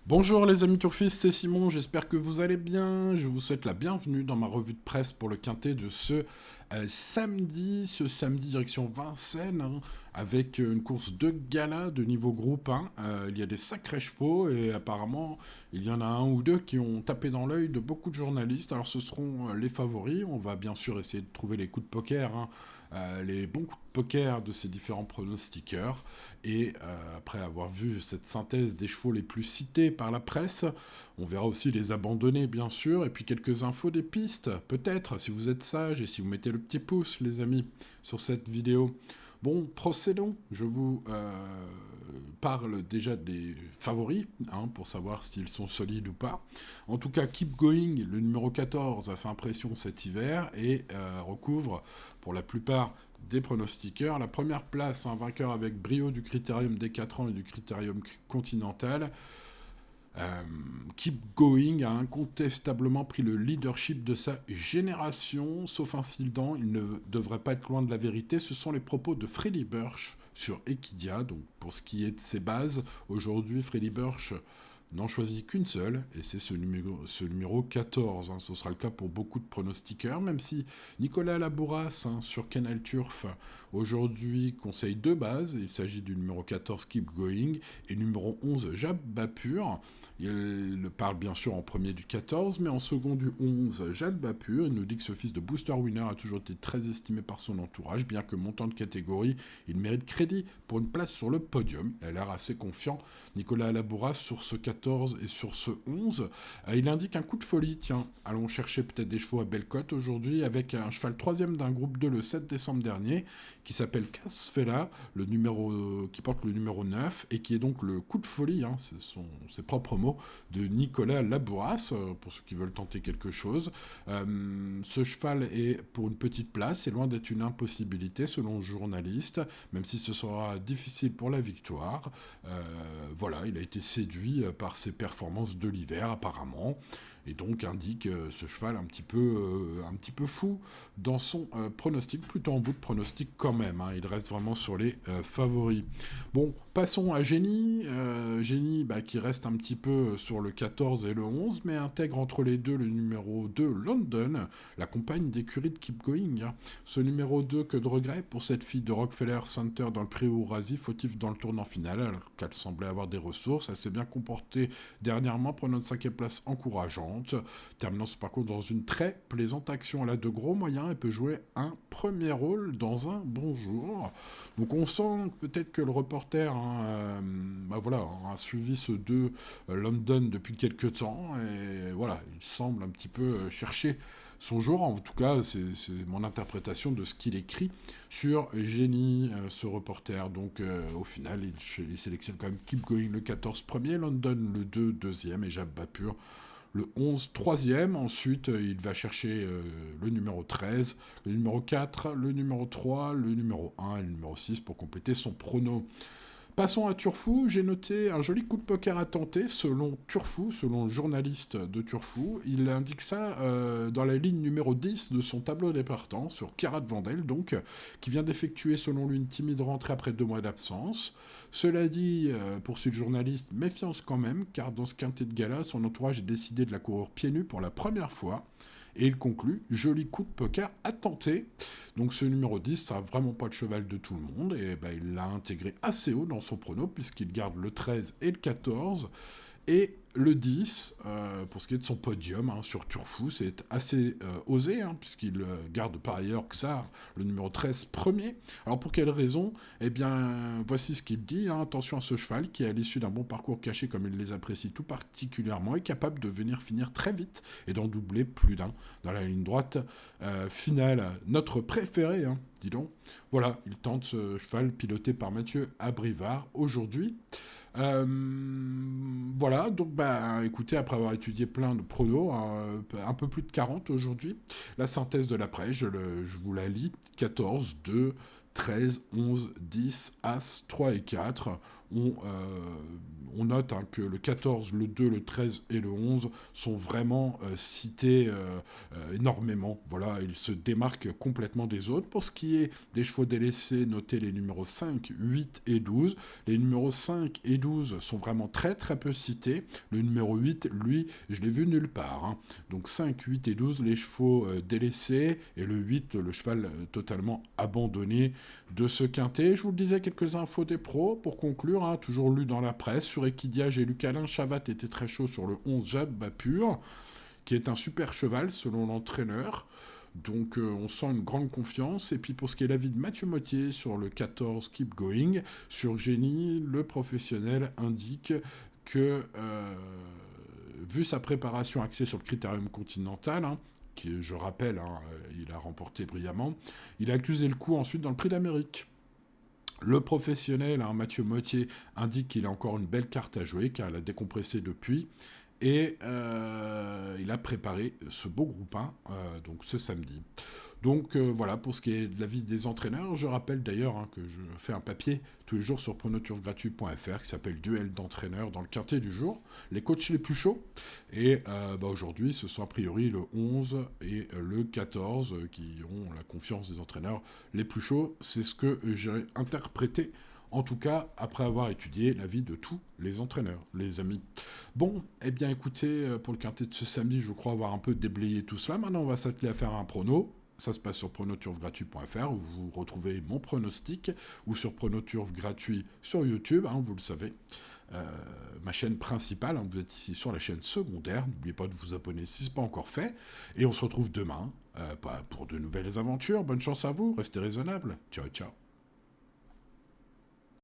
Bonjour les amis turfistes, c'est Simon, j'espère que vous allez bien. Je vous souhaite la bienvenue dans ma revue de presse pour le quintet de ce samedi direction Vincennes, hein, avec une course de gala de niveau groupe 1. Il y a des sacrés chevaux et apparemment il y en a un ou deux qui ont tapé dans l'œil de beaucoup de journalistes. Alors ce seront les favoris, on va bien sûr essayer de trouver les coups de poker, hein, les bons coups de poker de ces différents pronostiqueurs. Et après avoir vu cette synthèse des chevaux les plus cités par la presse, on verra aussi les abandonnés, bien sûr, et puis quelques infos des pistes, peut-être, si vous êtes sages et si vous mettez le petit pouce, les amis, sur cette vidéo. Bon, procédons. Je vous parle déjà des favoris, hein, pour savoir s'ils sont solides ou pas. En tout cas, Keep Going, le numéro 14, a fait impression cet hiver et recouvre, pour la plupart des pronostiqueurs, la première place, un vainqueur avec brio du critérium des 4 ans et du critérium continental. Keep Going a incontestablement pris le leadership de sa génération, sauf incident, il ne devrait pas être loin de la vérité. Ce sont les propos de Freddy Burch sur Equidia. Donc pour ce qui est de ses bases, aujourd'hui Freddy Burch n'en choisit qu'une seule, et c'est ce numéro 14. Hein. Ce sera le cas pour beaucoup de pronostiqueurs, même si Nicolas Labouras, hein, sur Canal Turf, aujourd'hui conseille deux bases. Il s'agit du numéro 14 Keep Going et numéro 11 Jab Bapur. Il parle bien sûr en premier du 14, mais en second du 11 Jab Bapur. Il nous dit que ce fils de booster winner a toujours été très estimé par son entourage, bien que montant de catégorie, il mérite crédit pour une place sur le podium. Il a l'air assez confiant, Nicolas Labouras, sur ce 14 et sur ce 11. Il indique un coup de folie. Tiens, allons chercher peut-être des chevaux à belle cote aujourd'hui, avec un cheval troisième d'un groupe 2 le 7 décembre dernier, qui s'appelle Casfella, qui porte le numéro 9, et qui est donc le coup de folie, hein, ce sont ses propres mots, de Nicolas Labouras, pour ceux qui veulent tenter quelque chose. Ce cheval est pour une petite place, c'est loin d'être une impossibilité selon le journaliste, même si ce sera difficile pour la victoire. Voilà, il a été séduit par ses performances de l'hiver apparemment, et donc indique ce cheval un petit peu fou dans son pronostic, plutôt en bout de pronostic quand même, hein. Il reste vraiment sur les favoris. Bon, passons à Génie. Génie, qui reste un petit peu sur le 14 et le 11, mais intègre entre les deux le numéro 2 London, la compagne d'écurie de Keep Going, hein. Ce numéro 2, que de regret pour cette fille de Rockefeller Center dans le prix Ourasi, fautif dans le tournant final, alors qu'elle semblait avoir des ressources. Elle s'est bien comportée dernièrement, prenant une 5e place encourageante, terminant ce parcours dans une très plaisante action. Elle a de gros moyens et peut jouer un premier rôle dans un bon jour. Donc on sent peut-être que le reporter, hein, voilà, a suivi ce 2 London depuis quelques temps, et voilà, il semble un petit peu chercher son jour. En tout cas, c'est mon interprétation de ce qu'il écrit sur Génie, ce reporter. Donc au final, il sélectionne quand même Keep Going le 14 premier, London le 2 deuxième et Jab Bapur le 11 troisième. Ensuite, il va chercher le numéro 13, le numéro 4, le numéro 3, le numéro 1 et le numéro 6 pour compléter son prono. Passons à Turfou. J'ai noté un joli coup de poker à tenter selon Turfou, selon le journaliste de Turfou. Il indique ça dans la ligne numéro 10 de son tableau des partants, sur Kirat Vandel, donc, qui vient d'effectuer selon lui une timide rentrée après 2 mois d'absence. Cela dit, poursuit le journaliste, méfiance quand même, car dans ce quintet de gala, son entourage a décidé de la courir pieds nus pour la première fois. Et il conclut, joli coup de poker à tenter. Donc ce numéro 10, ça n'a vraiment pas le cheval de tout le monde, et il l'a intégré assez haut dans son prono, puisqu'il garde le 13 et le 14, et le 10, pour ce qui est de son podium, hein, sur Turfou, c'est assez osé, hein, puisqu'il garde par ailleurs Xar, le numéro 13, premier. Alors pour quelle raison? Eh bien, voici ce qu'il dit, hein. Attention à ce cheval qui, à l'issue d'un bon parcours caché comme il les apprécie tout particulièrement, est capable de venir finir très vite et d'en doubler plus d'un dans la ligne droite finale. Notre préféré, hein, dis donc. Voilà, il tente ce cheval piloté par Mathieu Abrivard aujourd'hui. Voilà, donc écoutez, après avoir étudié plein de pronos, un peu plus de 40 aujourd'hui, la synthèse de l'après, je vous la lis: 14, 2, 13, 11, 10, As, 3 et 4. on note que le 14, le 2, le 13 et le 11 sont vraiment cités énormément. Voilà, ils se démarquent complètement des autres. Pour ce qui est des chevaux délaissés, notez les numéros 5, 8 et 12. Les numéros 5 et 12 sont vraiment très très peu cités. Le numéro 8, lui, je l'ai vu nulle part. Hein. Donc 5, 8 et 12, les chevaux délaissés, et le 8, le cheval totalement abandonné de ce quintet. Je vous le disais, quelques infos des pros pour conclure, hein, toujours lu dans la presse. Sur Equidia, j'ai lu qu'Alain Chavat était très chaud sur le 11 Jade Bapur, qui est un super cheval selon l'entraîneur. Donc on sent une grande confiance. Et puis pour ce qui est l'avis de Mathieu Mottier sur le 14 Keep Going, sur Génie, le professionnel indique que, vu sa préparation axée sur le critérium continental, hein, qui, je rappelle, il a remporté brillamment, il a accusé le coup ensuite dans le Prix d'Amérique. Le professionnel, Mathieu Mottier, indique qu'il a encore une belle carte à jouer, car il a décompressé depuis. Et il a préparé ce beau groupe 1, donc ce samedi. Donc voilà, pour ce qui est de l'avis des entraîneurs, je rappelle d'ailleurs que je fais un papier tous les jours sur pronoturfgratuit.fr qui s'appelle Duel d'entraîneurs dans le quintet du jour, les coachs les plus chauds. Et aujourd'hui, ce sont a priori le 11 et le 14 qui ont la confiance des entraîneurs les plus chauds. C'est ce que j'ai interprété, en tout cas après avoir étudié l'avis de tous les entraîneurs, les amis. Bon, eh bien écoutez, pour le quintet de ce samedi, je crois avoir un peu déblayé tout cela. Maintenant, on va s'atteler à faire un prono. Ça se passe sur pronoturfgratuit.fr où vous retrouvez mon pronostic, ou sur Pronoturf gratuit sur YouTube, vous le savez. Ma chaîne principale, vous êtes ici sur la chaîne secondaire. N'oubliez pas de vous abonner si ce n'est pas encore fait. Et on se retrouve demain pour de nouvelles aventures. Bonne chance à vous, restez raisonnables. Ciao, ciao.